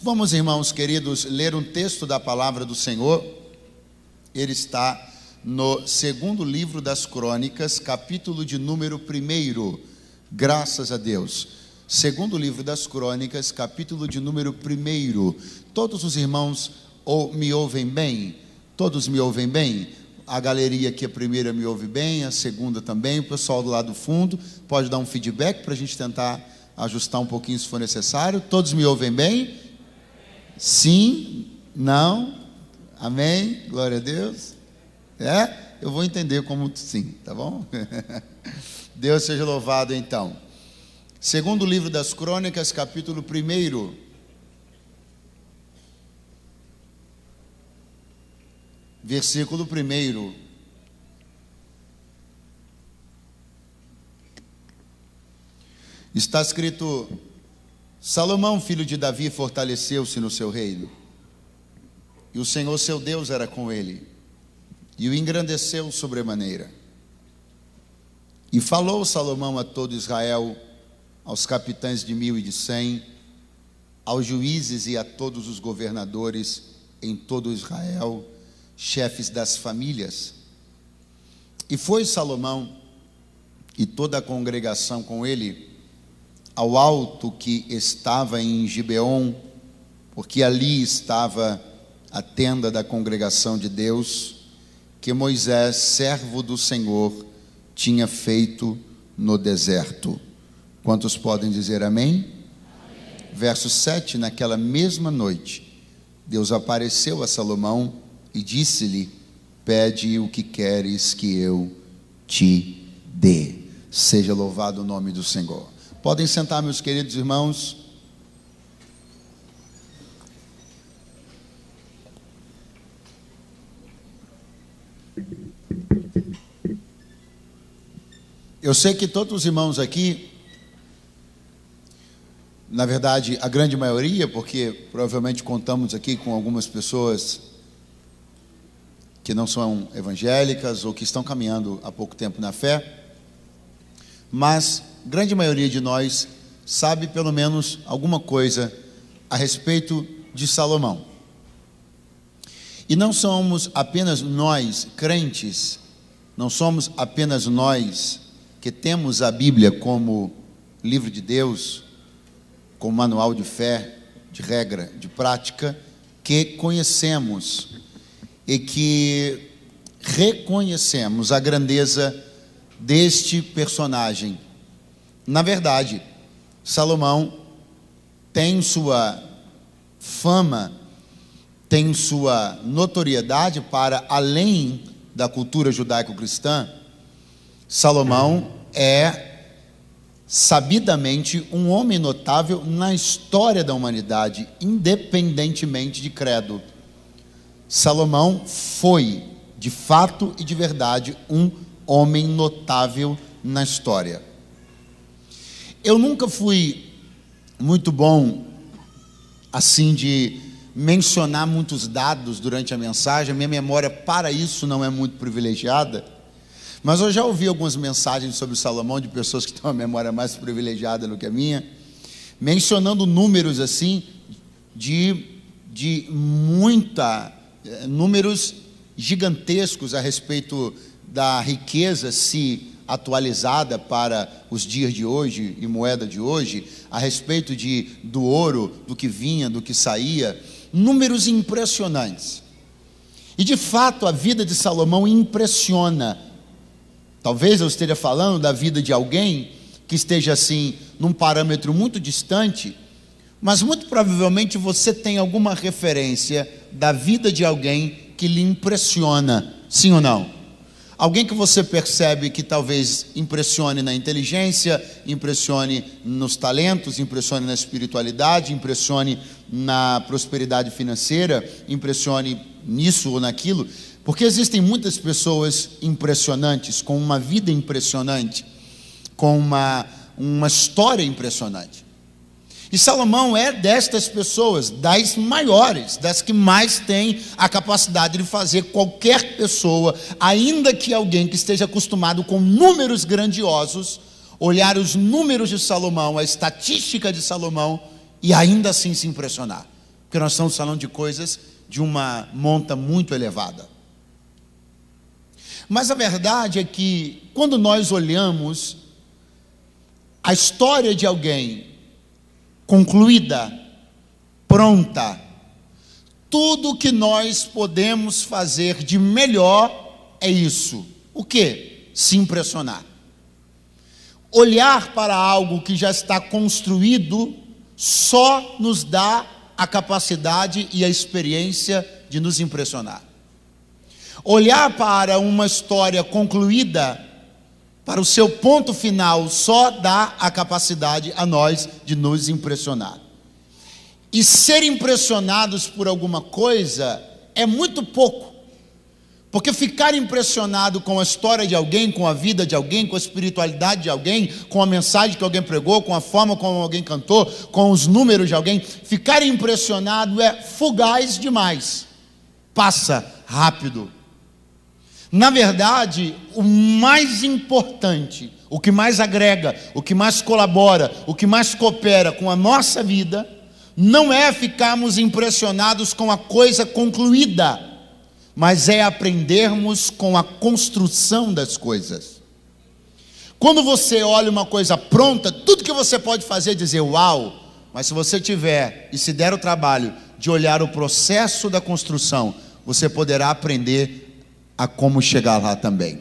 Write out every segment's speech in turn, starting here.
Vamos, irmãos queridos, ler um texto da palavra do Senhor. Ele está no segundo livro das Crônicas, capítulo de número 1. Graças a Deus. Segundo livro das Crônicas, capítulo de número 1. Todos os irmãos me ouvem bem? Todos me ouvem bem? A galeria aqui, a primeira me ouve bem, a segunda também. O pessoal do lado do fundo pode dar um feedback para a gente tentar ajustar um pouquinho se for necessário. Todos me ouvem bem? Sim? Não? Amém? Glória a Deus. Eu vou entender como sim, tá bom? Deus seja louvado então. Segundo livro das Crônicas, capítulo 1. Versículo 1. Está escrito: Salomão, filho de Davi, fortaleceu-se no seu reino, e o Senhor seu Deus era com ele, e o engrandeceu sobremaneira. E falou Salomão a todo Israel, aos capitães de 1000 e de 100, aos juízes e a todos os governadores em todo Israel, chefes das famílias. E foi Salomão e toda a congregação com ele ao alto que estava em Gibeon, porque ali estava a tenda da congregação de Deus, que Moisés, servo do Senhor, tinha feito no deserto. Quantos podem dizer amém? Amém. Verso 7, naquela mesma noite, Deus apareceu a Salomão e disse-lhe: pede o que queres que eu te dê. Seja louvado o nome do Senhor. Podem sentar, meus queridos irmãos. Eu sei que todos os irmãos aqui, na verdade a grande maioria, porque provavelmente contamos aqui com algumas pessoas que não são evangélicas ou que estão caminhando há pouco tempo na fé, mas a grande maioria de nós sabe pelo menos alguma coisa a respeito de Salomão. E não somos apenas nós, crentes, não somos apenas nós que temos a Bíblia como livro de Deus, como manual de fé, de regra, de prática, que conhecemos e que reconhecemos a grandeza deste personagem. Na verdade, Salomão tem sua fama, tem sua notoriedade para além da cultura judaico-cristã. Salomão é sabidamente um homem notável na história da humanidade, independentemente de credo. Salomão foi, de fato e de verdade, um homem notável na história. Eu nunca fui muito bom, assim, de mencionar muitos dados durante a mensagem. A minha memória para isso não é muito privilegiada, mas eu já ouvi algumas mensagens sobre Salomão de pessoas que têm uma memória mais privilegiada do que a minha, mencionando números assim, números gigantescos a respeito da riqueza se atualizada para os dias de hoje e moeda de hoje, a respeito do ouro, do que vinha, do que saía, números impressionantes. E de fato a vida de Salomão impressiona. Talvez eu esteja falando da vida de alguém que esteja assim num parâmetro muito distante, mas muito provavelmente você tem alguma referência da vida de alguém que lhe impressiona, sim ou não? Alguém que você percebe que talvez impressione na inteligência, impressione nos talentos, impressione na espiritualidade, impressione na prosperidade financeira, impressione nisso ou naquilo, porque existem muitas pessoas impressionantes, com uma vida impressionante, com uma história impressionante. E Salomão é destas pessoas, das maiores, das que mais têm a capacidade de fazer qualquer pessoa, ainda que alguém que esteja acostumado com números grandiosos, olhar os números de Salomão, a estatística de Salomão, e ainda assim se impressionar. porque nós estamos falando de coisas de uma monta muito elevada. Mas a verdade é que, quando nós olhamos a história de alguém concluída, pronta, tudo que nós podemos fazer de melhor é isso. O quê? Se impressionar. Olhar para algo que já está construído só nos dá a capacidade e a experiência de nos impressionar. Olhar para uma história concluída, para o seu ponto final, só dá a capacidade a nós de nos impressionar. E ser impressionados por alguma coisa é muito pouco, porque ficar impressionado com a história de alguém, com a vida de alguém, com a espiritualidade de alguém, com a mensagem que alguém pregou, com a forma como alguém cantou, com os números de alguém, ficar impressionado é fugaz demais, passa rápido. Na verdade, o mais importante, o que mais agrega, o que mais colabora, o que mais coopera com a nossa vida, não é ficarmos impressionados com a coisa concluída, mas é aprendermos com a construção das coisas. Quando você olha uma coisa pronta, tudo que você pode fazer é dizer uau, mas se você tiver e se der o trabalho de olhar o processo da construção, você poderá aprender a como chegar lá também.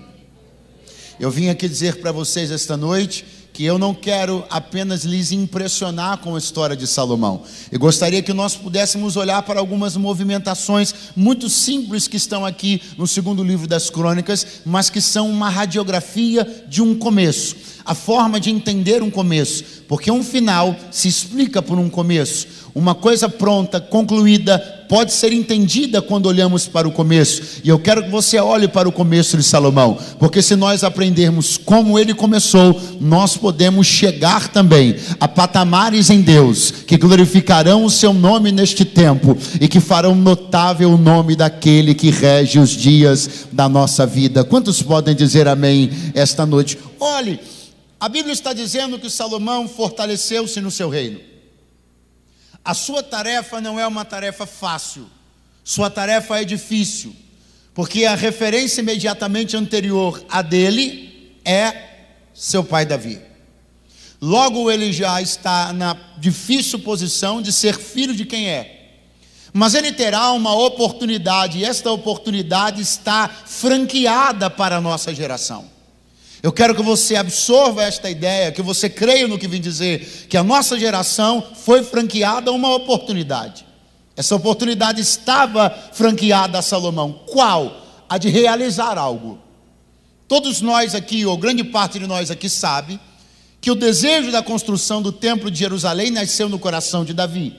Eu vim aqui dizer para vocês esta noite que eu não quero apenas lhes impressionar com a história de Salomão. Eu gostaria que nós pudéssemos olhar para algumas movimentações muito simples que estão aqui no segundo livro das Crônicas, mas que são uma radiografia de um começo, a forma de entender um começo, porque um final se explica por um começo. Uma coisa pronta, concluída, pode ser entendida quando olhamos para o começo. E eu quero que você olhe para o começo de Salomão, porque se nós aprendermos como ele começou, nós podemos chegar também a patamares em Deus, que glorificarão o seu nome neste tempo, e que farão notável o nome daquele que rege os dias da nossa vida. Quantos podem dizer amém esta noite? Olhe, a Bíblia está dizendo que Salomão fortaleceu-se no seu reino. A sua tarefa não é uma tarefa fácil, sua tarefa é difícil, porque a referência imediatamente anterior a dele é seu pai Davi. Logo ele já está na difícil posição de ser filho de quem é, mas ele terá uma oportunidade, e esta oportunidade está franqueada para a nossa geração. Eu quero que você absorva esta ideia, que você creia no que vim dizer, que a nossa geração foi franqueada uma oportunidade. Essa oportunidade estava franqueada a Salomão. Qual? A de realizar algo. Todos nós aqui, ou grande parte de nós aqui sabe, que o desejo da construção do templo de Jerusalém nasceu no coração de Davi,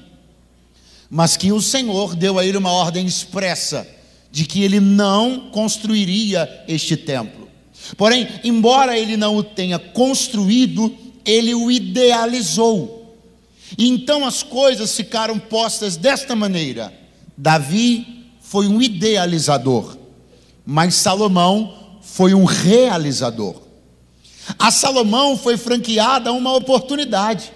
mas que o Senhor deu a ele uma ordem expressa, de que ele não construiria este templo. Porém, embora ele não o tenha construído, ele o idealizou. E então as coisas ficaram postas desta maneira. Davi foi um idealizador, mas Salomão foi um realizador. A Salomão foi franqueada uma oportunidade,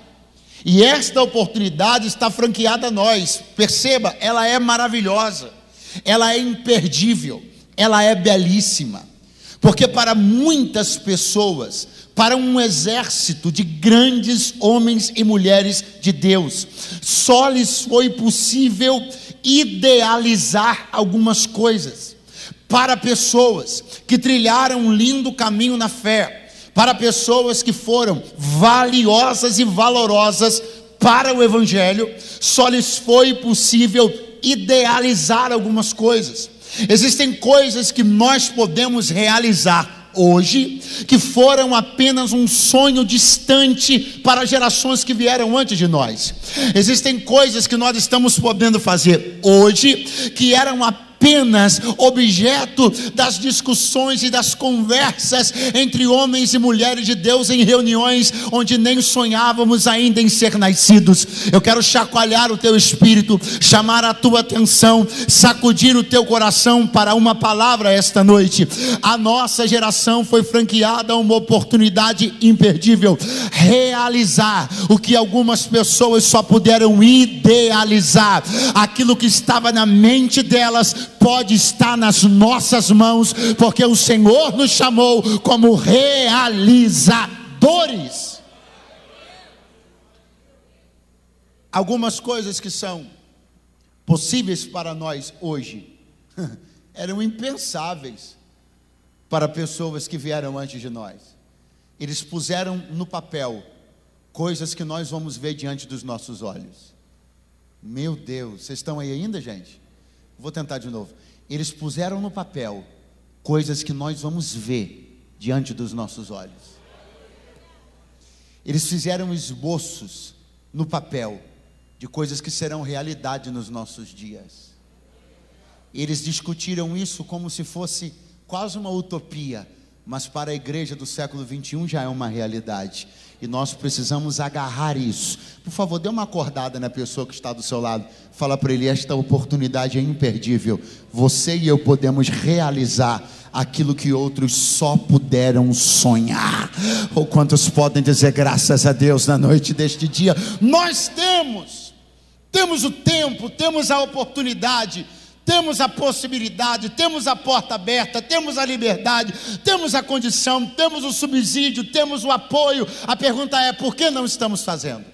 e esta oportunidade está franqueada a nós. Perceba, ela é maravilhosa, ela é imperdível, ela é belíssima. Porque para muitas pessoas, para um exército de grandes homens e mulheres de Deus, só lhes foi possível idealizar algumas coisas. Para pessoas que trilharam um lindo caminho na fé, para pessoas que foram valiosas e valorosas para o Evangelho, só lhes foi possível idealizar algumas coisas. Existem coisas que nós podemos realizar hoje, que foram apenas um sonho distante para gerações que vieram antes de nós. Existem coisas que nós estamos podendo fazer hoje, que eram apenas apenas objeto das discussões e das conversas entre homens e mulheres de Deus em reuniões onde nem sonhávamos ainda em ser nascidos. Eu quero chacoalhar o teu espírito, chamar a tua atenção, sacudir o teu coração para uma palavra esta noite. A nossa geração foi franqueada a uma oportunidade imperdível: realizar o que algumas pessoas só puderam idealizar. Aquilo que estava na mente delas pode estar nas nossas mãos, porque o Senhor nos chamou como realizadores. Algumas coisas que são possíveis para nós hoje eram impensáveis para pessoas que vieram antes de nós. Eles puseram no papel coisas que nós vamos ver diante dos nossos olhos. Meu Deus, vocês estão aí ainda, gente? Vou tentar de novo. Eles puseram no papel coisas que nós vamos ver diante dos nossos olhos. Eles fizeram esboços no papel de coisas que serão realidade nos nossos dias. Eles discutiram isso como se fosse quase uma utopia, mas para a igreja do século 21 já é uma realidade, e nós precisamos agarrar isso. Por favor, dê uma acordada na pessoa que está do seu lado, fala para ele: esta oportunidade é imperdível, você e eu podemos realizar aquilo que outros só puderam sonhar. Ou quantos podem dizer graças a Deus na noite deste dia? Nós temos o tempo, temos a oportunidade, temos a possibilidade, temos a porta aberta, temos a liberdade, temos a condição, temos o subsídio, temos o apoio. A pergunta é: por que não estamos fazendo?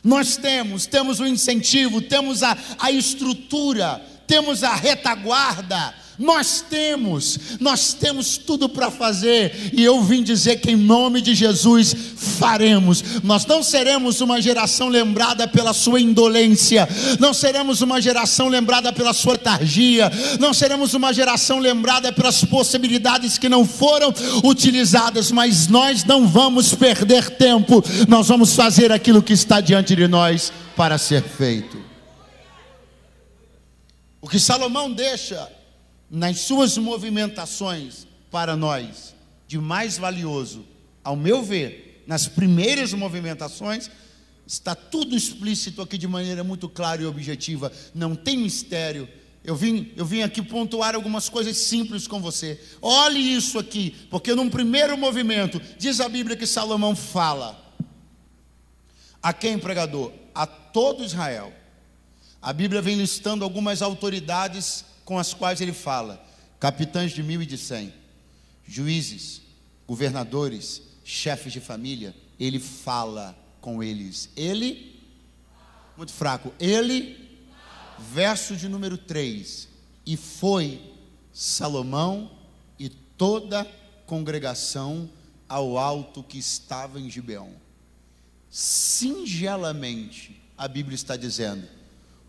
Nós temos o incentivo, temos a estrutura, temos a retaguarda, nós temos tudo para fazer, e eu vim dizer que em nome de Jesus faremos. Nós não seremos uma geração lembrada pela sua indolência, não seremos uma geração lembrada pela sua letargia, não seremos uma geração lembrada pelas possibilidades que não foram utilizadas, mas nós não vamos perder tempo, nós vamos fazer aquilo que está diante de nós para ser feito. O que Salomão deixa nas suas movimentações para nós de mais valioso, ao meu ver, nas primeiras movimentações, está tudo explícito aqui de maneira muito clara e objetiva, não tem mistério. Eu vim aqui pontuar algumas coisas simples com você. Olhe isso aqui, porque num primeiro movimento, diz a Bíblia que Salomão fala a quem, pregador? A todo Israel. A Bíblia vem listando algumas autoridades com as quais ele fala: capitães de 1.000 e de 100, juízes, governadores, chefes de família. Ele fala com eles. Ele, muito fraco, ele, verso de número 3, e foi Salomão e toda a congregação ao alto que estava em Gibeão. Singelamente, a Bíblia está dizendo: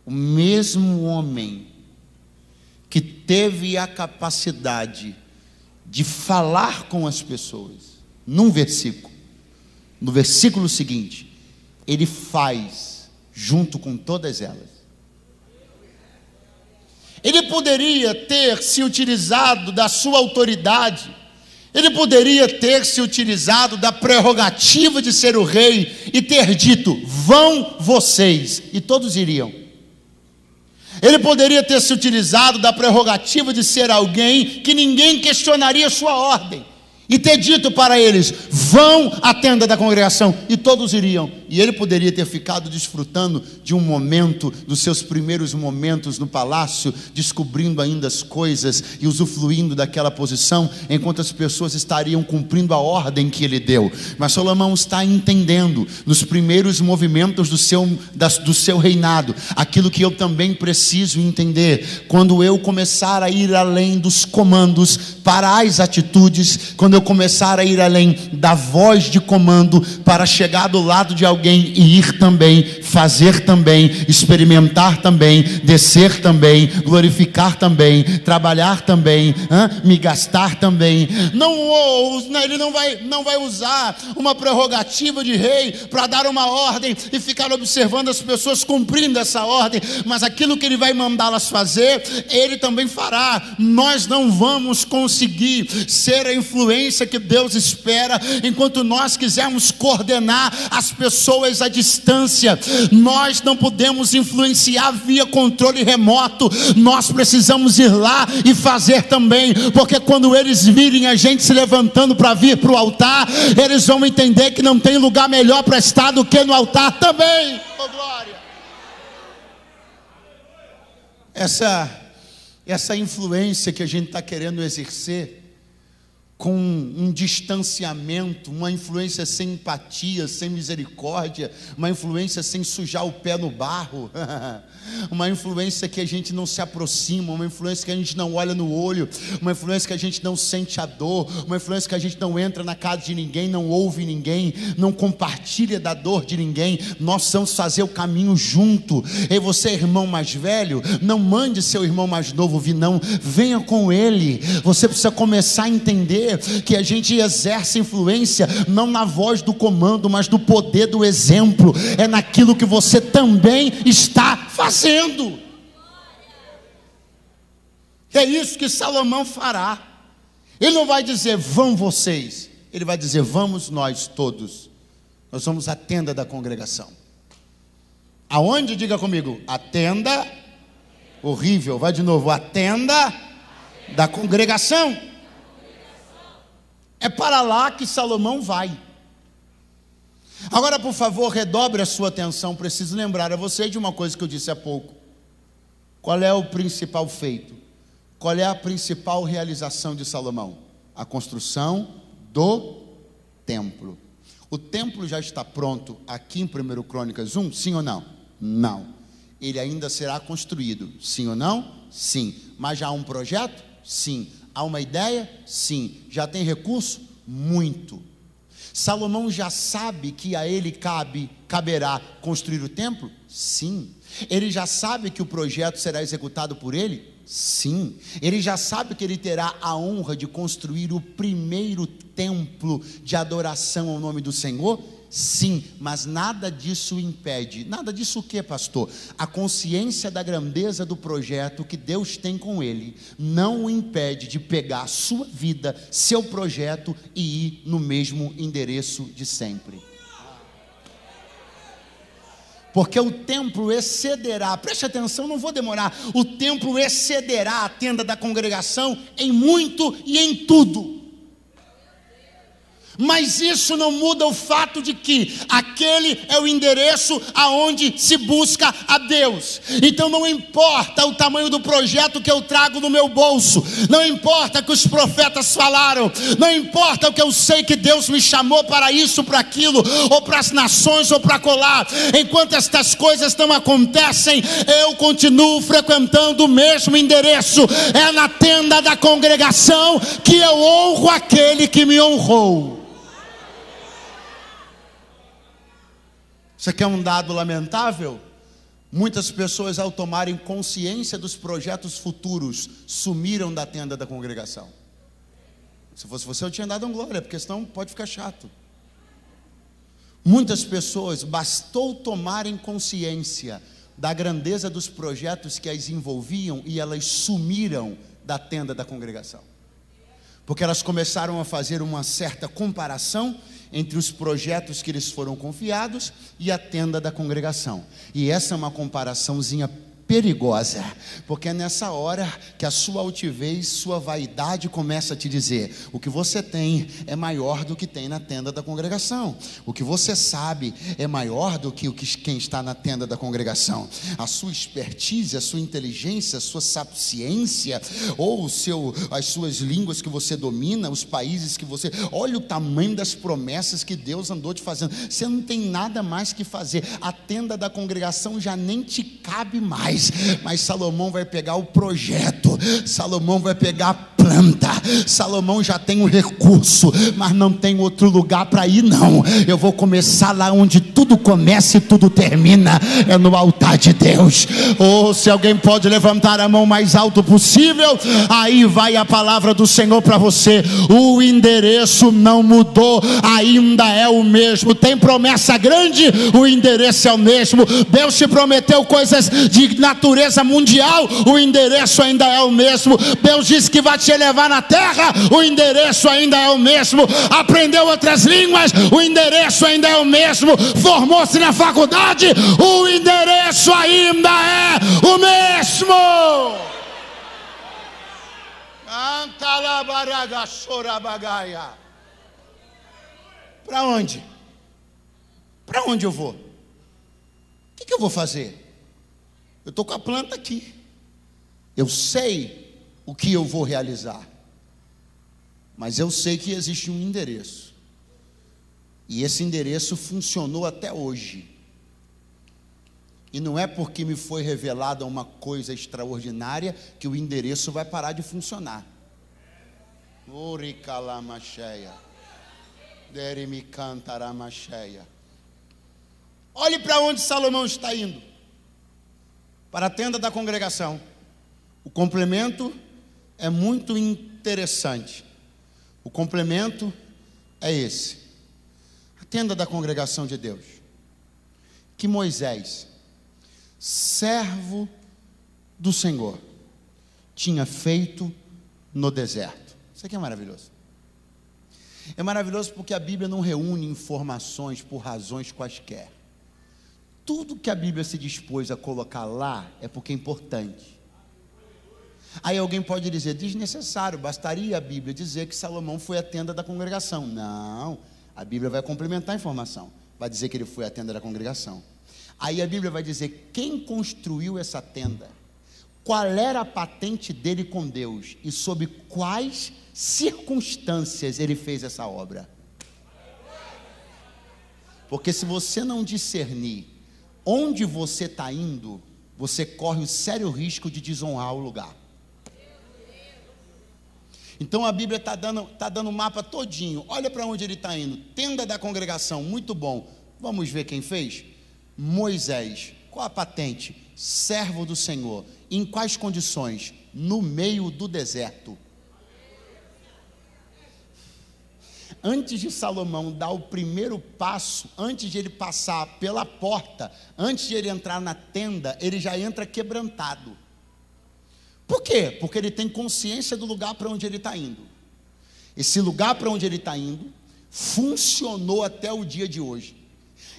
o mesmo homem que teve a capacidade de falar com as pessoas, num versículo, no versículo seguinte, ele faz junto com todas elas. Ele poderia ter se utilizado da sua autoridade, ele poderia ter se utilizado da prerrogativa de ser o rei e ter dito: vão vocês, e todos iriam. Ele poderia ter se utilizado da prerrogativa de ser alguém que ninguém questionaria sua ordem, e ter dito para eles: vão à tenda da congregação, e todos iriam. E ele poderia ter ficado desfrutando de um momento, dos seus primeiros momentos no palácio, descobrindo ainda as coisas e usufruindo daquela posição, enquanto as pessoas estariam cumprindo a ordem que ele deu. Mas Salomão está entendendo, nos primeiros movimentos do seu reinado, aquilo que eu também preciso entender. Quando eu começar a ir além dos comandos para as atitudes, quando eu começar a ir além da voz de comando para chegar do lado de alguém alguém ir também, fazer também, experimentar também, descer também, glorificar também, trabalhar também, me gastar também. Ele não vai usar uma prerrogativa de rei para dar uma ordem e ficar observando as pessoas cumprindo essa ordem, mas aquilo que ele vai mandá-las fazer, ele também fará. Nós não vamos conseguir ser a influência que Deus espera enquanto nós quisermos coordenar as pessoas à distância. Nós não podemos influenciar via controle remoto. Nós precisamos ir lá e fazer também, porque quando eles virem a gente se levantando para vir para o altar, eles vão entender que não tem lugar melhor para estar do que no altar também. Oh, glória! Essa influência que a gente está querendo exercer com um distanciamento, uma influência sem empatia, sem misericórdia, uma influência sem sujar o pé no barro, uma influência que a gente não se aproxima, uma influência que a gente não olha no olho, uma influência que a gente não sente a dor, uma influência que a gente não entra na casa de ninguém, não ouve ninguém, não compartilha da dor de ninguém. Nós vamos fazer o caminho junto. E você, irmão mais velho, não mande seu irmão mais novo vir, não, venha com ele. Você precisa começar a entender que a gente exerce influência não na voz do comando, mas do poder do exemplo. É naquilo que você também está fazendo. É isso que Salomão fará. Ele não vai dizer vão vocês, ele vai dizer vamos nós todos. Nós somos a tenda da congregação. Aonde? Diga comigo, a tenda. Horrível, vai de novo, a tenda da congregação. É para lá que Salomão vai. Agora, por favor, redobre a sua atenção. Preciso lembrar a você de uma coisa que eu disse há pouco. Qual é o principal feito? Qual é a principal realização de Salomão? A construção do templo. O templo já está pronto aqui em 1 Crônicas 1, sim ou não? Não. Ele ainda será construído, sim ou não? Sim. Mas já há um projeto? Sim. Há uma ideia? Sim. Já tem recurso? Muito. Salomão já sabe que a ele caberá construir o templo? Sim. Ele já sabe que o projeto será executado por ele? Sim. Ele já sabe que ele terá a honra de construir o primeiro templo de adoração ao nome do Senhor? Sim, mas nada disso o impede. Nada disso o que, pastor? A consciência da grandeza do projeto que Deus tem com ele não o impede de pegar a sua vida, seu projeto e ir no mesmo endereço de sempre. Porque o templo excederá, preste atenção, não vou demorar, o templo excederá a tenda da congregação em muito e em tudo. Mas isso não muda o fato de que aquele é o endereço aonde se busca a Deus. Então não importa o tamanho do projeto que eu trago no meu bolso, não importa que os profetas falaram, não importa o que eu sei que Deus me chamou para isso, para aquilo, ou para as nações, ou para colar. Enquanto estas coisas não acontecem, eu continuo frequentando o mesmo endereço. É na tenda da congregação que eu honro aquele que me honrou. Isso aqui é um dado lamentável. Muitas pessoas, ao tomarem consciência dos projetos futuros, sumiram da tenda da congregação. Se fosse você, eu tinha dado um glória, porque senão pode ficar chato. Muitas pessoas, bastou tomarem consciência da grandeza dos projetos que as envolviam e elas sumiram da tenda da congregação. Porque elas começaram a fazer uma certa comparação entre os projetos que lhes foram confiados e a tenda da congregação. E essa é uma comparaçãozinha perigosa, porque é nessa hora que a sua altivez, sua vaidade começa a te dizer: o que você tem é maior do que tem na tenda da congregação, o que você sabe é maior do que quem está na tenda da congregação, a sua expertise, a sua inteligência, a sua sapiência, ou as suas línguas que você domina, os países que você, olha o tamanho das promessas que Deus andou te fazendo, você não tem nada mais que fazer, a tenda da congregação já nem te cabe mais. Mas Salomão vai pegar o projeto, Salomão vai pegar a planta. Salomão já tem um recurso, mas não tem outro lugar para ir não. Eu vou começar lá onde tudo começa e tudo termina, é no altar de Deus. Ou se alguém pode levantar a mão mais alto possível, aí vai a palavra do Senhor para você. O endereço não mudou, ainda é o mesmo. Tem promessa grande, o endereço é o mesmo. Deus te prometeu coisas de natureza mundial, o endereço ainda é o mesmo. Deus disse que vai te elevar na terra, o endereço ainda é o mesmo. Aprendeu outras línguas, o endereço ainda é o mesmo. Formou-se na faculdade, o endereço ainda é o mesmo. Para onde? Para onde eu vou? O que eu vou fazer? Eu estou com a planta aqui. Eu sei o que eu vou realizar. Mas eu sei que existe um endereço. E esse endereço funcionou até hoje. E não é porque me foi revelada uma coisa extraordinária que o endereço vai parar de funcionar. Olhe para onde Salomão está indo. Para a tenda da congregação. O complemento é muito interessante. O complemento é esse: a tenda da congregação de Deus, que Moisés, servo do Senhor, tinha feito no deserto. Isso aqui é maravilhoso. É maravilhoso porque a Bíblia não reúne informações por razões quaisquer. Tudo que a Bíblia se dispôs a colocar lá é porque é importante. Aí alguém pode dizer, desnecessário, bastaria a Bíblia dizer que Salomão foi à tenda da congregação. Não, a Bíblia vai complementar a informação, vai dizer que ele foi à tenda da congregação. Aí a Bíblia vai dizer quem construiu essa tenda, qual era a patente dele com Deus e sob quais circunstâncias ele fez essa obra. Porque se você não discernir onde você está indo, você corre o sério risco de desonrar o lugar. Então a Bíblia está dando um mapa todinho. Olha para onde ele está indo. Tenda da congregação, muito bom. Vamos ver quem fez? Moisés. Qual a patente? Servo do Senhor. Em quais condições? No meio do deserto. Antes de Salomão dar o primeiro passo, antes de ele passar pela porta, antes de ele entrar na tenda, ele já entra quebrantado. Por quê? Porque ele tem consciência do lugar para onde ele está indo. Esse lugar para onde ele está indo funcionou até o dia de hoje.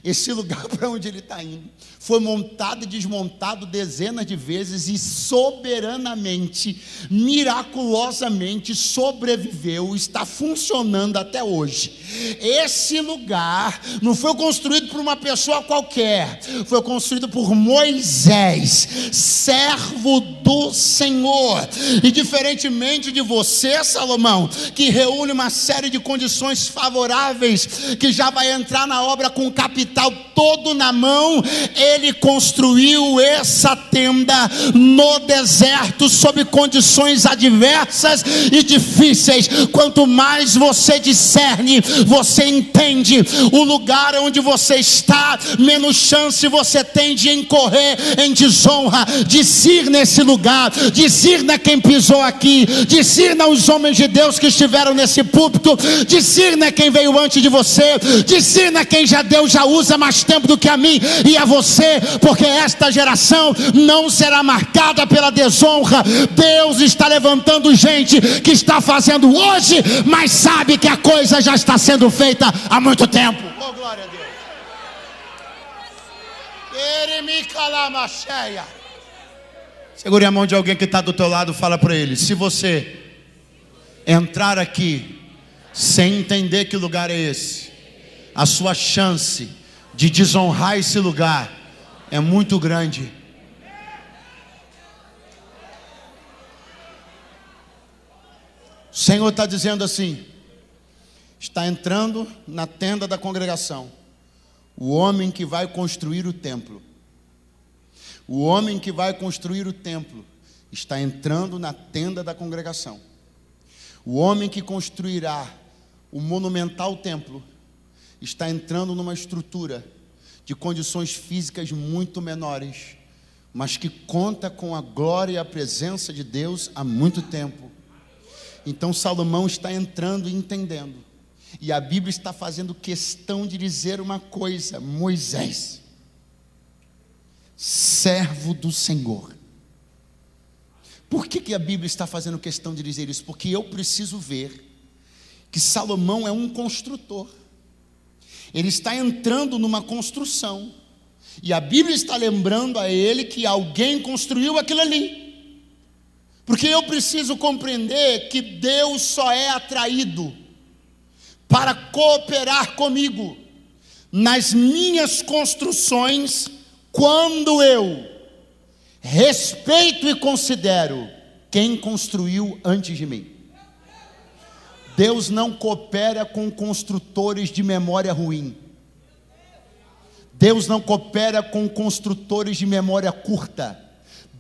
Esse lugar para onde ele está indo foi montado e desmontado dezenas de vezes e soberanamente, miraculosamente sobreviveu, está funcionando até hoje. Esse lugar não foi construído por uma pessoa qualquer, foi construído por Moisés, servo do Senhor. E diferentemente de você, Salomão, que reúne uma série de condições favoráveis, que já vai entrar na obra com capital todo na mão, ele construiu essa tenda no deserto, sob condições adversas e difíceis. Quanto mais você discerne, você entende o lugar onde você está, menos chance você tem de incorrer em desonra. Discirna esse lugar, discirna quem pisou aqui, discirna os homens de Deus que estiveram nesse púlpito, discirna quem veio antes de você, discirna quem Deus já usa mais tempo do que a mim e a você, porque esta geração não será marcada pela desonra. Deus está levantando gente que está fazendo hoje, mas sabe que a coisa já está sendo feita há muito tempo. Oh, glória a Deus. Segure a mão de alguém que está do teu lado, fala para ele: se você entrar aqui sem entender que lugar é esse, a sua chance de desonrar esse lugar é muito grande. O Senhor está dizendo assim: está entrando na tenda da congregação o homem que vai construir o templo. O homem que vai construir o templo está entrando na tenda da congregação. O homem que construirá o monumental templo está entrando numa estrutura de condições físicas muito menores, mas que conta com a glória e a presença de Deus há muito tempo. Então Salomão está entrando e entendendo, e a Bíblia está fazendo questão de dizer uma coisa: Moisés, servo do Senhor. Por que a Bíblia está fazendo questão de dizer isso? Porque eu preciso ver que Salomão é um construtor. Ele está entrando numa construção, e a Bíblia está lembrando a ele que alguém construiu aquilo ali. Porque eu preciso compreender que Deus só é atraído para cooperar comigo nas minhas construções quando eu respeito e considero quem construiu antes de mim. Deus não coopera com construtores de memória ruim. Deus não coopera com construtores de memória curta.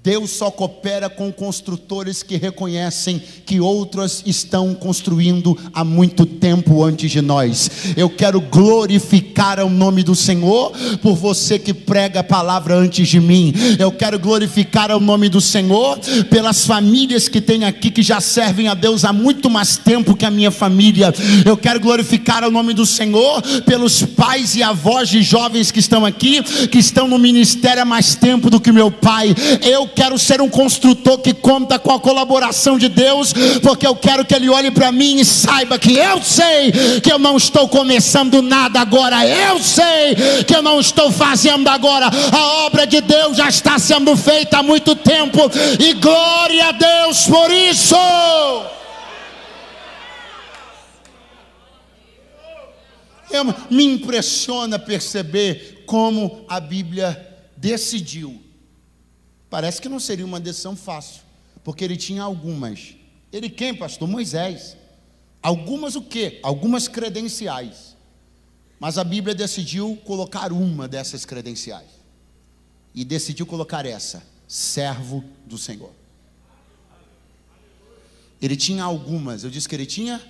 Deus só coopera com construtores que reconhecem que outros estão construindo há muito tempo antes de nós. Eu quero glorificar o nome do Senhor por você que prega a palavra antes de mim. Eu quero glorificar o nome do Senhor pelas famílias que tem aqui, que já servem a Deus há muito mais tempo que a minha família. Eu quero glorificar o nome do Senhor pelos pais e avós de jovens que estão aqui, que estão no ministério há mais tempo do que meu pai. Eu quero ser um construtor que conta com a colaboração de Deus, porque eu quero que ele olhe para mim e saiba que eu sei que eu não estou começando nada agora, eu sei que eu não estou fazendo agora, a obra de Deus já está sendo feita há muito tempo, e glória a Deus por isso. Me impressiona perceber como a Bíblia decidiu. Parece que não seria uma decisão fácil, porque ele tinha algumas. Ele quem, pastor? Moisés. Algumas o quê? Algumas credenciais. Mas a Bíblia decidiu colocar uma dessas credenciais. E decidiu colocar essa: servo do Senhor. Ele tinha algumas. Eu disse que ele tinha.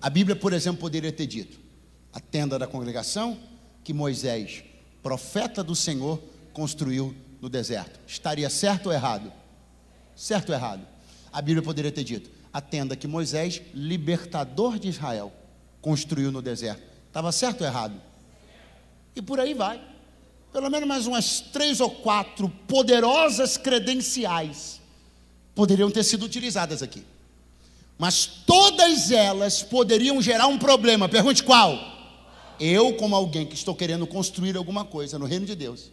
A Bíblia, por exemplo, poderia ter dito: a tenda da congregação que Moisés, profeta do Senhor, construiu no deserto. Estaria certo ou errado? Certo ou errado? A Bíblia poderia ter dito: a tenda que Moisés, libertador de Israel, construiu no deserto. Estava certo ou errado? E por aí vai. Pelo menos mais umas 3 ou 4 poderosas credenciais poderiam ter sido utilizadas aqui. Mas todas elas poderiam gerar um problema. Pergunte qual? Eu, como alguém que estou querendo construir alguma coisa no reino de Deus,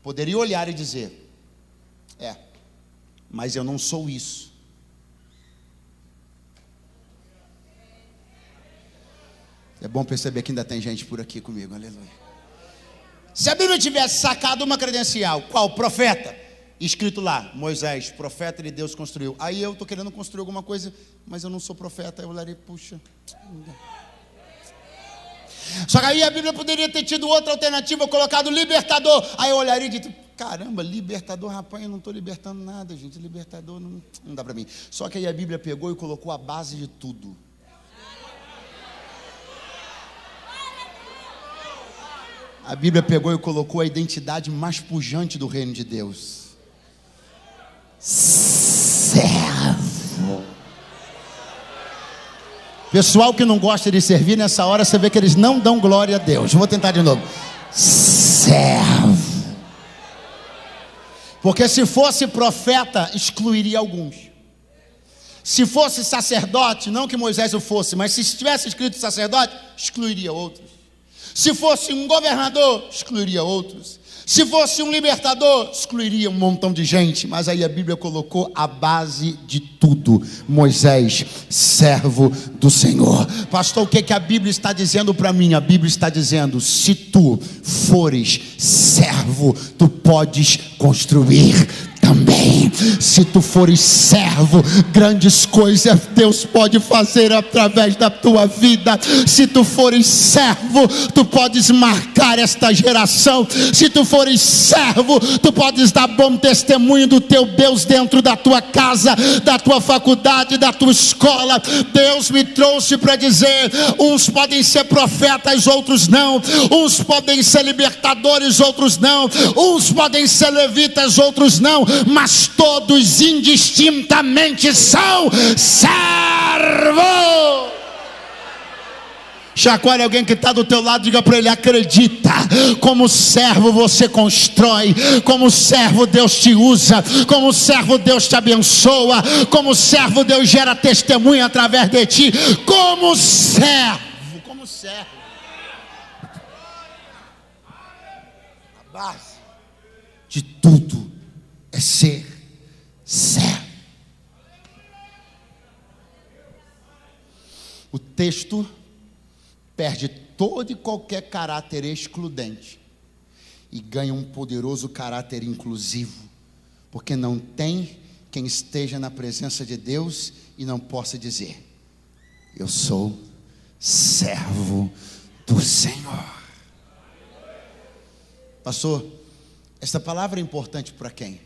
poderia olhar e dizer: mas eu não sou isso. É bom perceber que ainda tem gente por aqui comigo, aleluia. Se a Bíblia tivesse sacado uma credencial, qual? Profeta, escrito lá: Moisés, profeta de Deus, construiu. Aí eu estou querendo construir alguma coisa, mas eu não sou profeta. Eu olharia: puxa, não dá. Só que aí a Bíblia poderia ter tido outra alternativa, colocado libertador. Aí eu olharia e diria: caramba, libertador, rapaz, eu não estou libertando nada, gente. Libertador não dá para mim. Só que aí a Bíblia pegou e colocou a base de tudo. A Bíblia pegou e colocou a identidade mais pujante do reino de Deus: servo. Pessoal que não gosta de servir, nessa hora você vê que eles não dão glória a Deus. Vou tentar de novo: servo. Porque se fosse profeta, excluiria alguns. Se fosse sacerdote, não que Moisés o fosse, mas se tivesse escrito sacerdote, excluiria outros. Se fosse um governador, excluiria outros. Se fosse um libertador, excluiria um montão de gente. Mas aí a Bíblia colocou a base de tudo: Moisés, servo do Senhor. Pastor, o que a Bíblia está dizendo para mim? A Bíblia está dizendo: se tu fores servo, tu podes construir também. Ei, se tu fores servo, grandes coisas Deus pode fazer através da tua vida. Se tu fores servo, tu podes marcar esta geração. Se tu fores servo, tu podes dar bom testemunho do teu Deus dentro da tua casa, da tua faculdade, da tua escola. Deus me trouxe para dizer: uns podem ser profetas, outros não. Uns podem ser libertadores, outros não. Uns podem ser levitas, outros não. Mas todos indistintamente são servos. Chacoalhe alguém que está do teu lado, diga para ele: acredita, como servo você constrói, como servo Deus te usa, como servo Deus te abençoa, como servo Deus gera testemunho através de ti, como servo. A base de tudo é ser servo. O texto perde todo e qualquer caráter excludente e ganha um poderoso caráter inclusivo, porque não tem quem esteja na presença de Deus e não possa dizer: eu sou servo do Senhor. Pastor, esta palavra é importante para quem?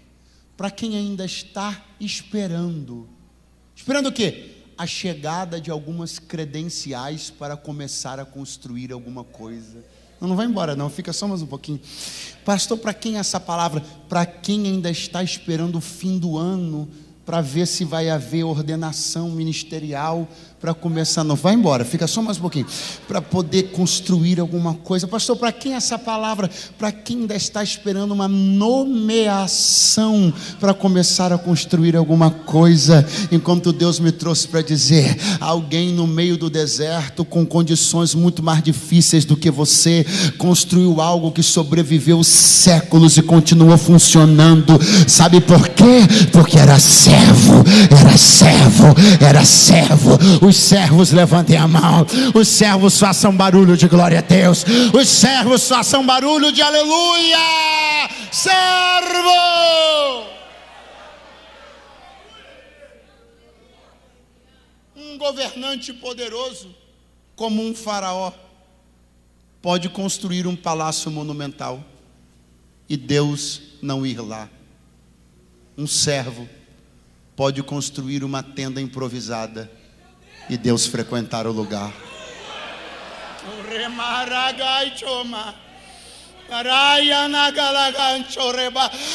Para quem ainda está esperando. Esperando o quê? A chegada de algumas credenciais para começar a construir alguma coisa. Não vai embora não, fica só mais um pouquinho. Pastor, para quem é essa palavra? Para quem ainda está esperando o fim do ano, para ver se vai haver ordenação ministerial, para começar, não vai embora, fica só mais um pouquinho, para poder construir alguma coisa. Pastor, para quem é essa palavra? Para quem ainda está esperando uma nomeação para começar a construir alguma coisa, enquanto Deus me trouxe para dizer: alguém no meio do deserto, com condições muito mais difíceis do que você, construiu algo que sobreviveu séculos e continua funcionando. Sabe por quê? Porque era servo, era servo, era servo. Os servos levantem a mão, os servos façam barulho de glória a Deus, os servos façam barulho de aleluia. Servo! Um governante poderoso, como um faraó, pode construir um palácio monumental e Deus não ir lá. Um servo pode construir uma tenda improvisada e Deus frequentar o lugar.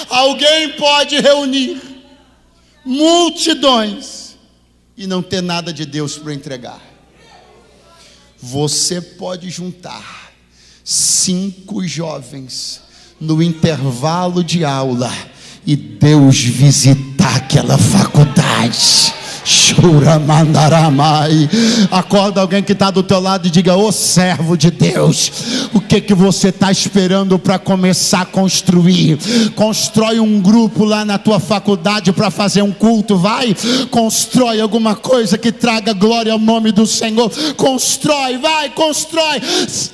Alguém pode reunir multidões e não ter nada de Deus para entregar. Você pode juntar 5 jovens no intervalo de aula e Deus visitar aquela faculdade. Acorda alguém que está do teu lado e diga: ô servo de Deus, o que você está esperando para começar a construir? Constrói um grupo lá na tua faculdade para fazer um culto, vai, constrói alguma coisa que traga glória ao nome do Senhor, constrói, vai, constrói.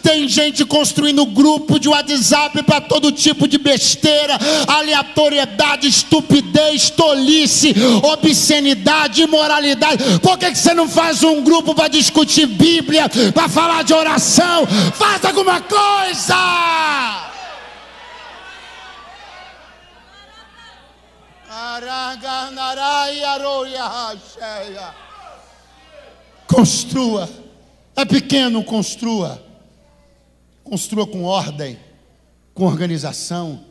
Tem gente construindo grupo de WhatsApp para todo tipo de besteira, aleatoriedade, estupidez, tolice, obscenidade, imoralidade. Por que você não faz um grupo para discutir Bíblia, para falar de oração? Faz alguma coisa! Construa. É pequeno, construa. Construa com ordem, com organização.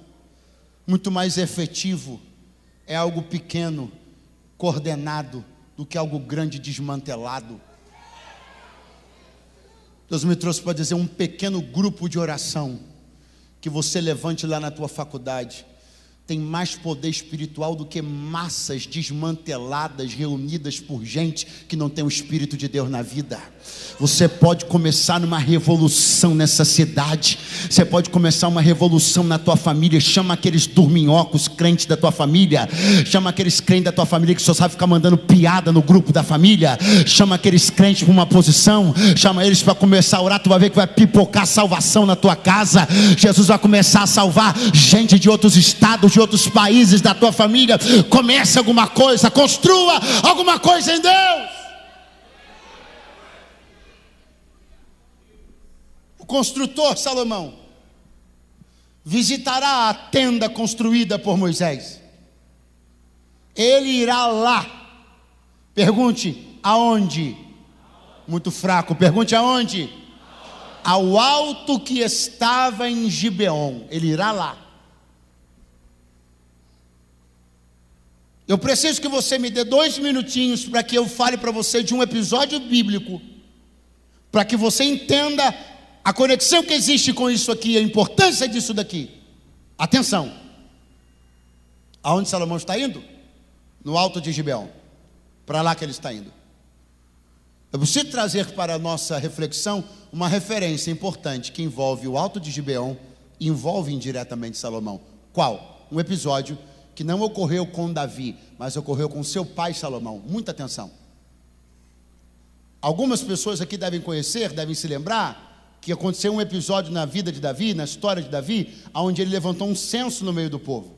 Muito mais efetivo é algo pequeno, coordenado, do que algo grande desmantelado. Deus me trouxe para dizer: um pequeno grupo de oração que você levante lá na tua faculdade tem mais poder espiritual do que massas desmanteladas, reunidas por gente que não tem o Espírito de Deus na vida. Você pode começar numa revolução nessa cidade, você pode começar uma revolução na tua família. Chama aqueles dorminhocos crentes da tua família, chama aqueles crentes da tua família que só sabe ficar mandando piada no grupo da família, chama aqueles crentes para uma posição, chama eles para começar a orar. Tu vai ver que vai pipocar salvação na tua casa. Jesus vai começar a salvar gente de outros estados, de outros países, da tua família. Comece alguma coisa, construa alguma coisa em Deus. O construtor Salomão visitará a tenda construída por Moisés. Ele irá lá. Pergunte, aonde? Muito fraco, pergunte aonde? Ao alto que estava em Gibeon. Ele irá lá. Eu preciso que você me dê 2 minutinhos para que eu fale para você de um episódio bíblico, para que você entenda a conexão que existe com isso aqui, a importância disso daqui. Atenção. Aonde Salomão está indo? No alto de Gibeon. Para lá que ele está indo. Eu preciso trazer para a nossa reflexão uma referência importante que envolve o alto de Gibeon e envolve indiretamente Salomão. Qual? Um episódio que não ocorreu com Davi, mas ocorreu com seu pai Salomão. Muita atenção. Algumas pessoas aqui devem conhecer, devem se lembrar que aconteceu um episódio na vida de Davi, na história de Davi, onde ele levantou um censo no meio do povo.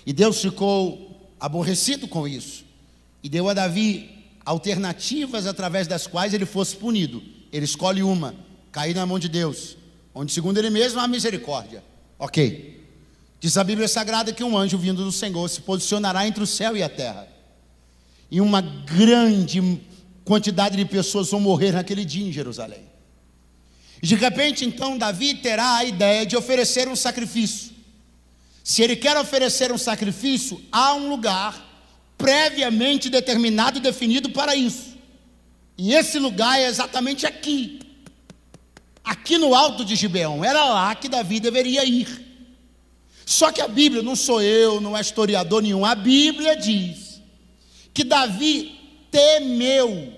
E Deus ficou aborrecido com isso. E deu a Davi alternativas através das quais ele fosse punido. Ele escolhe uma, cair na mão de Deus, onde segundo ele mesmo há misericórdia. Ok. Diz a Bíblia Sagrada que um anjo vindo do Senhor se posicionará entre o céu e a terra. E uma grande quantidade de pessoas vão morrer naquele dia em Jerusalém. E de repente então Davi terá a ideia de oferecer um sacrifício. Se ele quer oferecer um sacrifício, há um lugar previamente determinado e definido para isso. E esse lugar é exatamente aqui. Aqui no alto de Gibeon. Era lá que Davi deveria ir. Só que a Bíblia, não sou eu, não é historiador nenhum, a Bíblia diz que Davi temeu.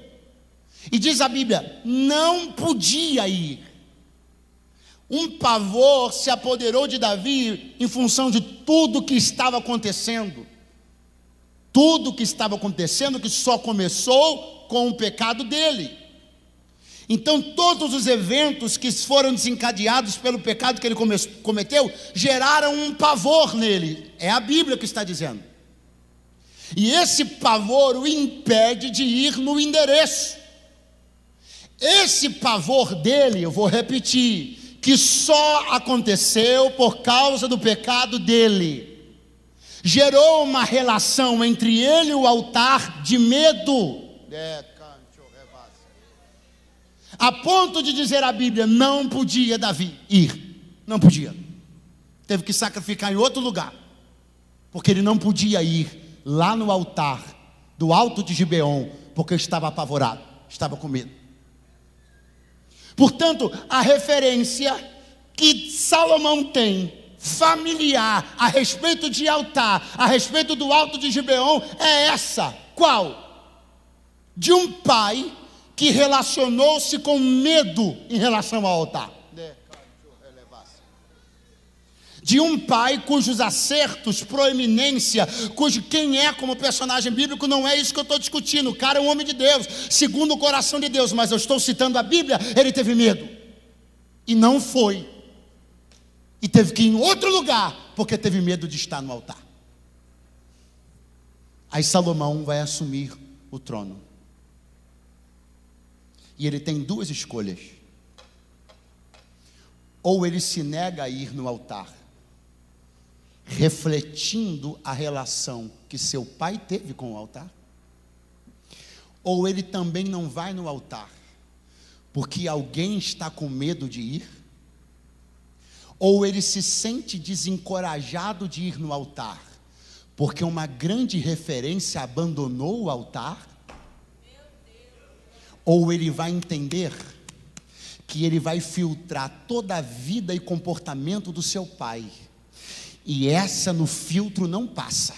E diz a Bíblia, não podia ir. Um pavor se apoderou de Davi em função de tudo que estava acontecendo. Tudo que estava acontecendo, que só começou com o pecado dele. Então todos os eventos que foram desencadeados pelo pecado que ele cometeu, geraram um pavor nele. É a Bíblia que está dizendo. E esse pavor o impede de ir no endereço. Esse pavor dele, eu vou repetir, que só aconteceu por causa do pecado dele, gerou uma relação entre ele e o altar de medo, a ponto de dizer a Bíblia, não podia Davi ir, não podia, teve que sacrificar em outro lugar, porque ele não podia ir lá no altar do alto de Gibeon, porque estava apavorado, estava com medo. Portanto, a referência que Salomão tem, familiar, a respeito de altar, a respeito do alto de Gibeon, é essa. Qual? De um pai que relacionou-se com medo em relação ao altar. De um pai cujos acertos, proeminência, quem é como personagem bíblico, não é isso que eu estou discutindo. O cara é um homem de Deus, segundo o coração de Deus, mas eu estou citando a Bíblia. Ele teve medo e não foi, e teve que ir em outro lugar, porque teve medo de estar no altar. Aí Salomão vai assumir o trono, e ele tem 2 escolhas: ou ele se nega a ir no altar, refletindo a relação que seu pai teve com o altar, ou ele também não vai no altar, porque alguém está com medo de ir, ou ele se sente desencorajado de ir no altar, porque uma grande referência abandonou o altar, ou ele vai entender que ele vai filtrar toda a vida e comportamento do seu pai, e essa no filtro não passa,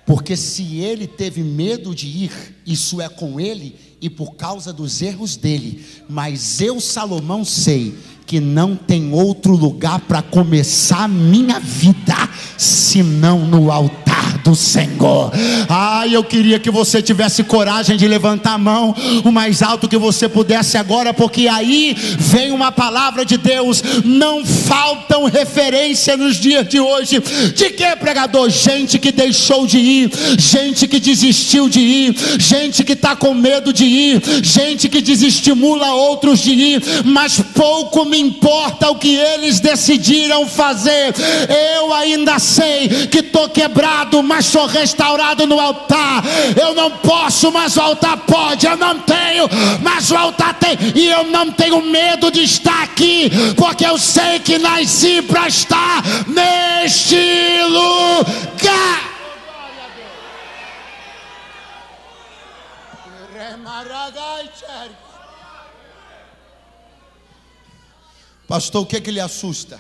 porque se ele teve medo de ir, isso é com ele e por causa dos erros dele, mas eu, Salomão, sei que não tem outro lugar para começar a minha vida, senão no altar do Senhor. Eu queria que você tivesse coragem de levantar a mão o mais alto que você pudesse agora, porque aí vem uma palavra de Deus. Não faltam referência nos dias de hoje. De que, pregador? Gente que deixou de ir, gente que desistiu de ir, gente que está com medo de ir, gente que desestimula outros de ir, mas pouco me importa o que eles decidiram fazer. Eu ainda sei que estou quebrado, mas sou restaurado no altar. Eu não posso, mas o altar pode. Eu não tenho, mas o altar tem. E eu não tenho medo de estar aqui, porque eu sei que nasci para estar neste lugar. Pastor, o que é que lhe assusta?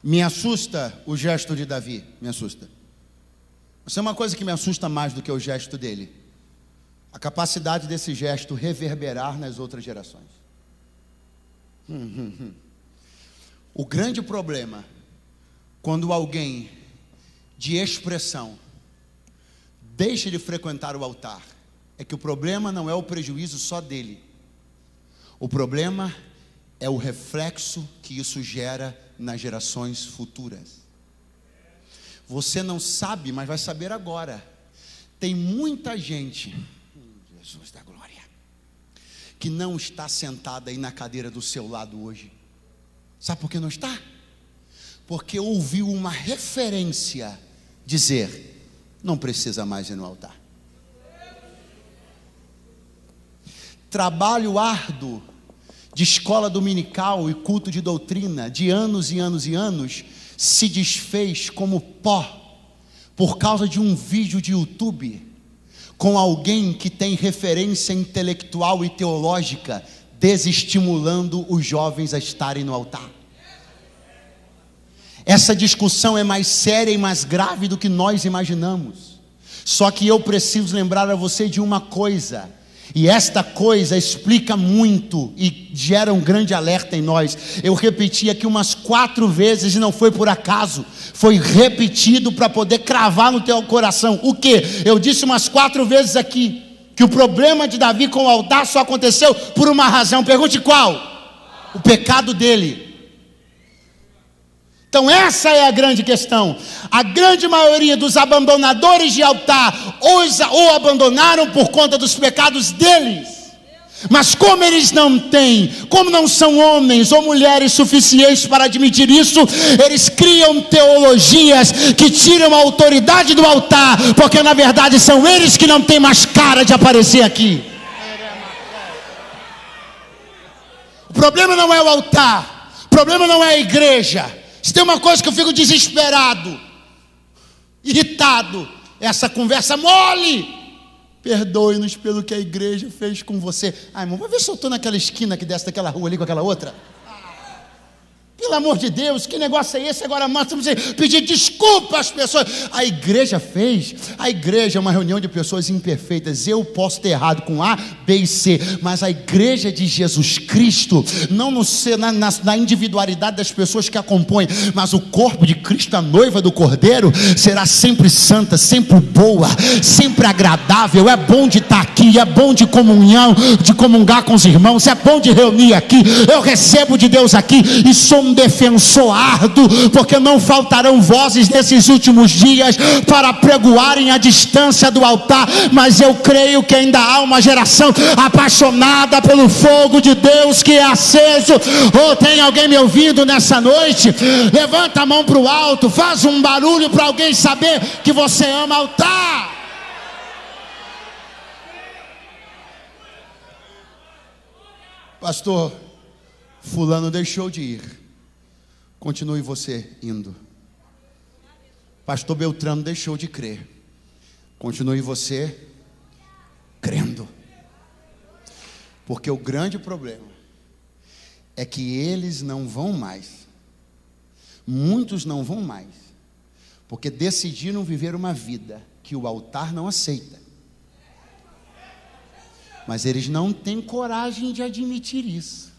Me assusta o gesto de Davi, me assusta. Mas é uma coisa que me assusta mais do que o gesto dele: a capacidade desse gesto reverberar nas outras gerações. O grande problema, quando alguém de expressão deixa de frequentar o altar, é que o problema não é o prejuízo só dele. O problema é o reflexo que isso gera nas gerações futuras. Você não sabe, mas vai saber agora. Tem muita gente, Jesus da glória, que não está sentada aí na cadeira do seu lado hoje. Sabe por que não está? Porque ouviu uma referência dizer: não precisa mais ir no altar. Trabalho árduo de escola dominical e culto de doutrina de anos e anos e anos se desfez como pó por causa de um vídeo de YouTube com alguém que tem referência intelectual e teológica desestimulando os jovens a estarem no altar. Essa discussão é mais séria e mais grave do que nós imaginamos. Só que eu preciso lembrar a você de uma coisa, e esta coisa explica muito e gera um grande alerta em nós. Eu repeti aqui umas 4 vezes e não foi por acaso. Foi repetido para poder cravar no teu coração. O que? Eu disse umas 4 vezes aqui que o problema de Davi com o altar só aconteceu por uma razão. Pergunte qual? O pecado dele. Então essa é a grande questão. A grande maioria dos abandonadores de altar ou abandonaram por conta dos pecados deles. Mas como eles não têm, como não são homens ou mulheres suficientes para admitir isso, eles criam teologias que tiram a autoridade do altar, porque na verdade são eles que não têm mais cara de aparecer aqui. O problema não é o altar, o problema não é a igreja. Se tem uma coisa que eu fico desesperado, irritado, essa conversa mole. Perdoe-nos pelo que a igreja fez com você. Irmão, vai ver se eu estou naquela esquina que desce daquela rua ali com aquela outra. Pelo amor de Deus, que negócio é esse? Agora nós temos que pedir desculpa às pessoas. A igreja é uma reunião de pessoas imperfeitas. Eu posso ter errado com A, B e C, mas a igreja de Jesus Cristo, não na individualidade das pessoas que a compõem, mas o corpo de Cristo, a noiva do Cordeiro, será sempre santa, sempre boa, sempre agradável. É bom de estar aqui, é bom de comunhão, de comungar com os irmãos, é bom de reunir aqui. Eu recebo de Deus aqui e sou um defensor árduo, porque não faltarão vozes nesses últimos dias para pregoarem a distância do altar, mas eu creio que ainda há uma geração apaixonada pelo fogo de Deus que é aceso. Ou tem alguém me ouvindo nessa noite? Levanta a mão para o alto, faz um barulho para alguém saber que você ama altar. Pastor, fulano deixou de ir. Continue você indo. Pastor Beltrano deixou de crer. Continue você crendo. Porque o grande problema é que eles não vão mais. Muitos não vão mais. Porque decidiram viver uma vida que o altar não aceita. Mas eles não têm coragem de admitir isso.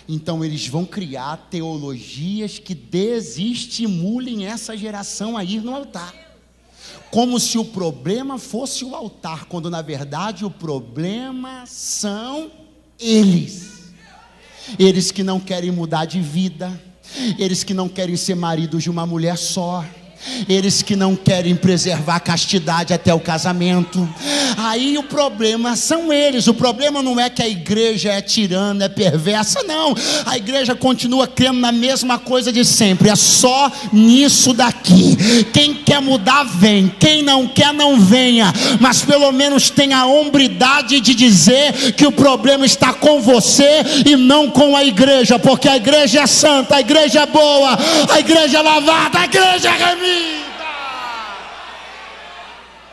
Então eles vão criar teologias que desestimulem essa geração a ir no altar, como se o problema fosse o altar, quando na verdade o problema são eles que não querem mudar de vida, eles que não querem ser maridos de uma mulher só, eles que não querem preservar a castidade até o casamento. Aí o problema são eles. O problema não é que a igreja é tirana, é perversa, não. A igreja continua crendo na mesma coisa de sempre, é só nisso daqui. Quem quer mudar vem, quem não quer não venha, mas pelo menos tenha a hombridade de dizer que o problema está com você e não com a igreja, porque a igreja é santa, a igreja é boa, a igreja é lavada, a igreja é remida.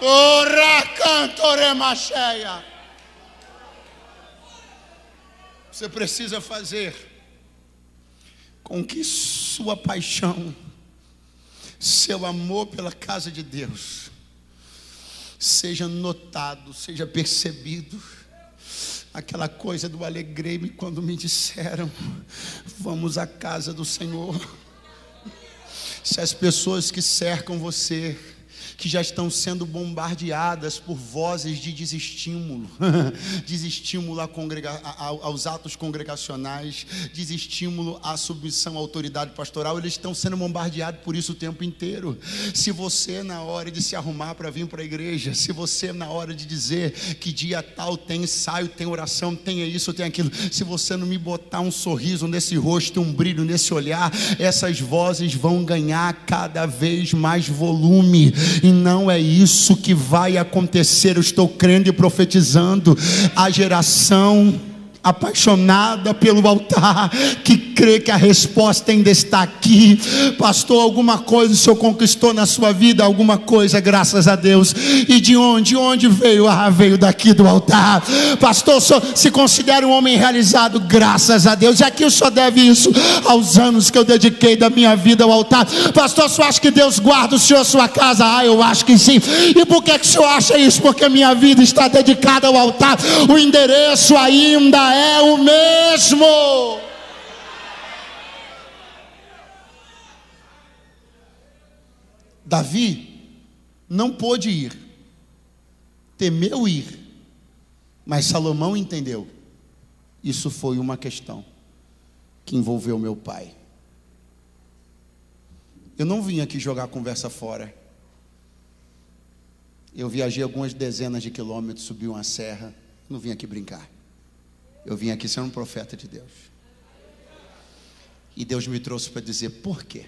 Ora cantoremacheia. Você precisa fazer com que sua paixão, seu amor pela casa de Deus seja notado, seja percebido. Aquela coisa do alegrei-me quando me disseram: vamos à casa do Senhor. Se as pessoas que cercam você, que já estão sendo bombardeadas por vozes de desestímulo, desestímulo aos atos congregacionais, desestímulo à submissão à autoridade pastoral, eles estão sendo bombardeados por isso o tempo inteiro. Se você, na hora de se arrumar para vir para a igreja, se você, na hora de dizer que dia tal tem ensaio, tem oração, tem isso, tem aquilo, se você não me botar um sorriso nesse rosto, um brilho nesse olhar, essas vozes vão ganhar cada vez mais volume. E não é isso que vai acontecer. Eu estou crendo e profetizando. A geração apaixonada pelo altar, que crê que a resposta ainda está aqui. Pastor, alguma coisa o Senhor conquistou na sua vida? Alguma coisa, graças a Deus. E de onde? Onde veio? Veio daqui do altar. Pastor, o Senhor se considera um homem realizado? Graças a Deus. E aqui o Senhor deve isso aos anos que eu dediquei da minha vida ao altar. Pastor, o senhor acha que Deus guarda o senhor sua casa? Eu acho que sim. E por que o senhor acha isso? Porque a minha vida está dedicada ao altar. O endereço ainda é o mesmo. Davi não pôde ir, temeu ir, mas Salomão entendeu. Isso foi uma questão que envolveu meu pai. Eu não vim aqui jogar a conversa fora. Eu viajei algumas dezenas de quilômetros, subi uma serra. Não vim aqui brincar. Eu vim aqui ser um profeta de Deus. E Deus me trouxe para dizer: por quê?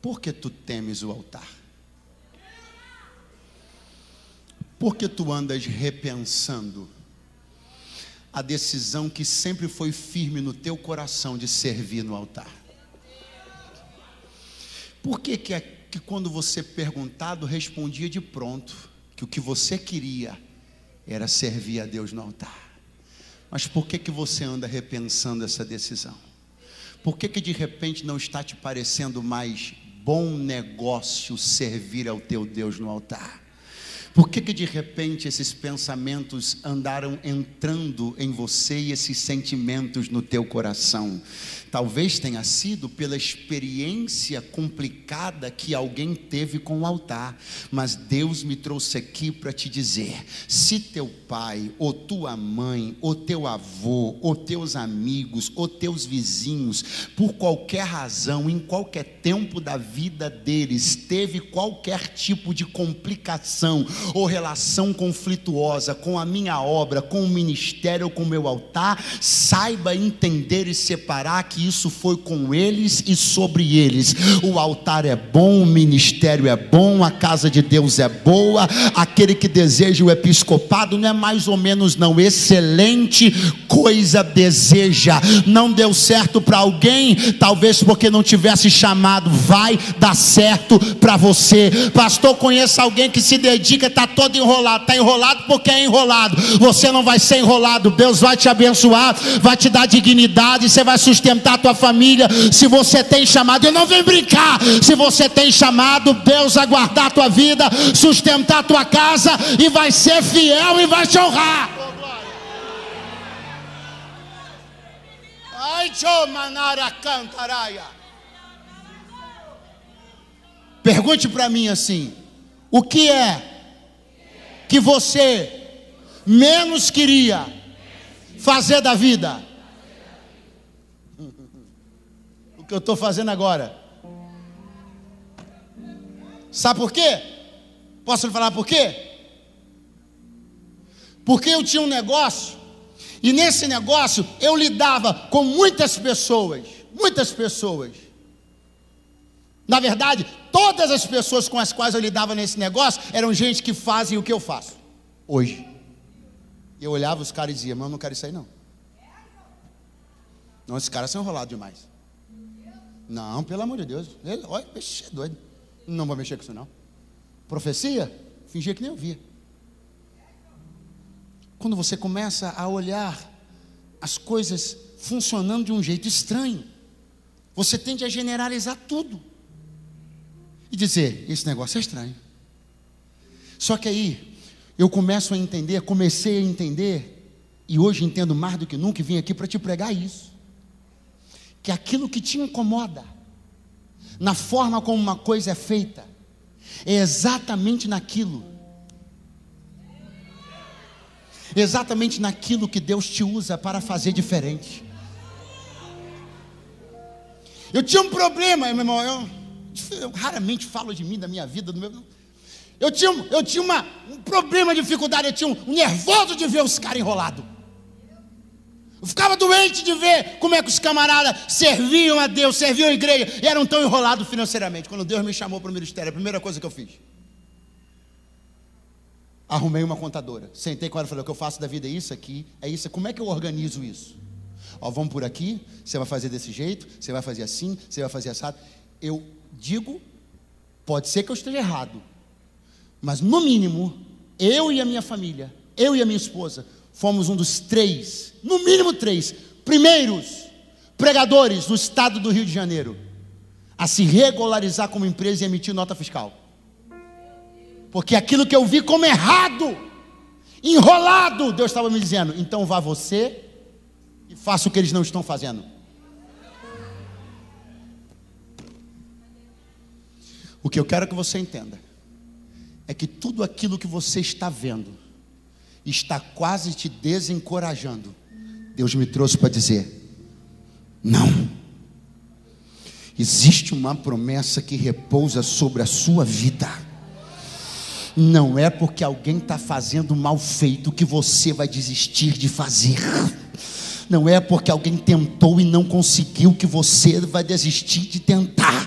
Por que tu temes o altar? Por que tu andas repensando a decisão que sempre foi firme no teu coração de servir no altar? Por que quando você perguntado, respondia de pronto que o que você queria era servir a Deus no altar? Mas por que você anda repensando essa decisão? Por que de repente não está te parecendo mais bom negócio servir ao teu Deus no altar? Por que de repente esses pensamentos andaram entrando em você e esses sentimentos no teu coração? Talvez tenha sido pela experiência complicada que alguém teve com o altar. Mas Deus me trouxe aqui para te dizer: se teu pai, ou tua mãe, ou teu avô, ou teus amigos, ou teus vizinhos, por qualquer razão, em qualquer tempo da vida deles, teve qualquer tipo de complicação ou relação conflituosa com a minha obra, com o ministério ou com o meu altar, saiba entender e separar que isso foi com eles e sobre eles. O altar é bom, o ministério é bom, a casa de Deus é boa. Aquele que deseja o episcopado não é mais ou menos não, excelente coisa deseja. Não deu certo para alguém, talvez porque não tivesse chamado. Vai dar certo para você. Pastor, conheça alguém que se dedica, está todo enrolado. Está enrolado porque é enrolado. Você não vai ser enrolado. Deus vai te abençoar, vai te dar dignidade, você vai sustentar a tua família. Se você tem chamado, eu não venho brincar. Se você tem chamado, Deus vai guardar a tua vida, sustentar a tua casa e vai ser fiel e vai te honrar. Pergunte para mim assim: o que é que você menos queria fazer da vida? O que eu estou fazendo agora. Sabe por quê? Posso lhe falar por quê? Porque eu tinha um negócio, e nesse negócio eu lidava com muitas pessoas. Na verdade, todas as pessoas com as quais eu lidava nesse negócio eram gente que fazem o que eu faço hoje. Eu olhava os caras e dizia: mas eu não quero isso aí não. Não, esses caras são enrolados demais. Não, pelo amor de Deus. Olha, é doido. Não vou mexer com isso não. Profecia? Fingia que nem ouvia. Quando você começa a olhar as coisas funcionando de um jeito estranho, você tende a generalizar tudo e dizer: esse negócio é estranho. Só que aí eu comecei a entender, e hoje entendo mais do que nunca, e vim aqui para te pregar isso, que aquilo que te incomoda na forma como uma coisa é feita é exatamente naquilo que Deus te usa para fazer diferente. Eu tinha um problema, meu irmão, eu raramente falo de mim, da minha vida, do meu. Eu tinha um problema, dificuldade, eu tinha um nervoso de ver os caras enrolados. Eu ficava doente de ver como é que os camaradas serviam a Deus, serviam a igreja, e eram tão enrolados financeiramente. Quando Deus me chamou para o ministério, a primeira coisa que eu fiz: arrumei uma contadora, sentei com ela e falei: o que eu faço da vida é isso aqui, é isso, como é que eu organizo isso? Ó, vamos por aqui, você vai fazer desse jeito, você vai fazer assim, você vai fazer assado. Eu digo, pode ser que eu esteja errado, mas no mínimo, eu e a minha família, eu e a minha esposa, fomos um dos 3, no mínimo 3, primeiros pregadores do estado do Rio de Janeiro a se regularizar como empresa e emitir nota fiscal. Porque aquilo que eu vi como errado, enrolado, Deus estava me dizendo: então vá você e faça o que eles não estão fazendo. O que eu quero que você entenda é que tudo aquilo que você está vendo está quase te desencorajando. Deus me trouxe para dizer: não. Existe uma promessa que repousa sobre a sua vida. Não é porque alguém está fazendo mal feito que você vai desistir de fazer. Não é porque alguém tentou e não conseguiu que você vai desistir de tentar.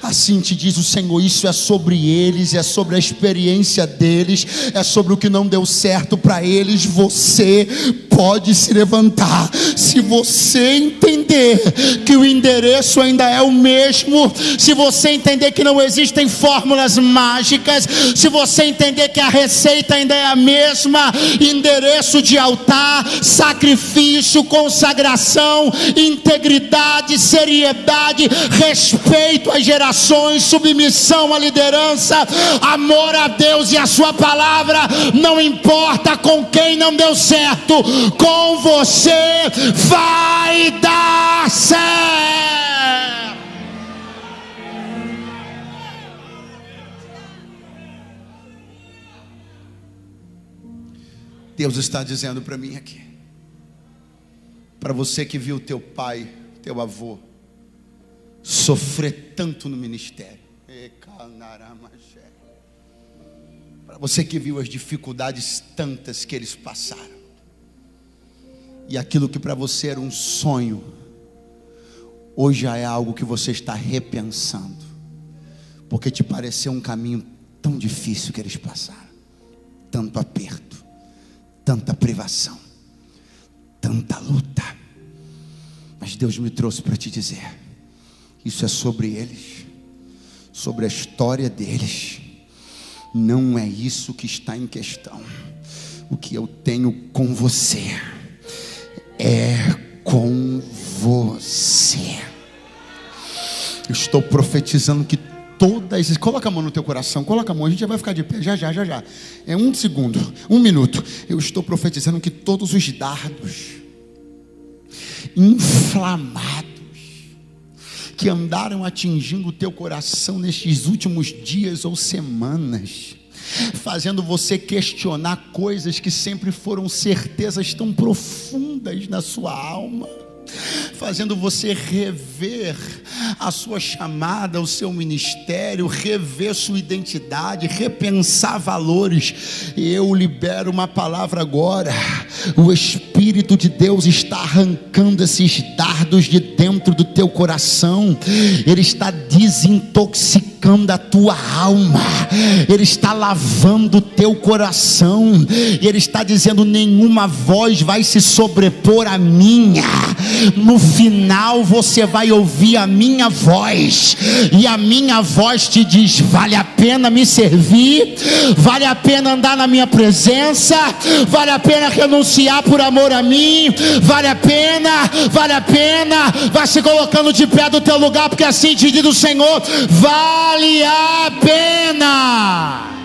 Assim te diz o Senhor: isso é sobre eles, é sobre a experiência deles, é sobre o que não deu certo para eles. Você pode se levantar. Se você entender que o endereço ainda é o mesmo, se você entender que não existem fórmulas mágicas, se você entender que a receita ainda é a mesma: endereço de altar, sacrifício, consagração, integridade, seriedade, respeito às gerações, submissão à liderança, amor a Deus e a sua palavra. Não importa com quem não deu certo, com você vai dar certo. Deus está dizendo para mim aqui, para você que viu teu pai, teu avô sofrer tanto no ministério, para você que viu as dificuldades tantas que eles passaram, e aquilo que para você era um sonho, hoje já é algo que você está repensando, porque te pareceu um caminho tão difícil que eles passaram, tanto aperto, tanta privação, tanta luta. Mas Deus me trouxe para te dizer: isso é sobre eles, sobre a história deles. Não é isso que está em questão. O que eu tenho com você é com você. Eu estou profetizando que todas, coloca a mão no teu coração, coloca a mão, a gente já vai ficar de pé, já. É 1 segundo, 1 minuto. Eu estou profetizando que todos os dardos inflamados, que andaram atingindo o teu coração nestes últimos dias ou semanas, fazendo você questionar coisas que sempre foram certezas tão profundas na sua alma, fazendo você rever a sua chamada, o seu ministério, rever sua identidade, repensar valores. Eu libero uma palavra agora. O Espírito de Deus está arrancando esses dardos de dentro do teu coração. Ele está desintoxicando a tua alma. Ele está lavando o teu coração. Ele está dizendo: nenhuma voz vai se sobrepor à minha. No final você vai ouvir a minha voz, e a minha voz te diz: vale a pena me servir, vale a pena andar na minha presença, vale a pena renunciar por amor a mim, vale a pena. Vai se colocando de pé do teu lugar, porque assim te diz o Senhor: vale a pena.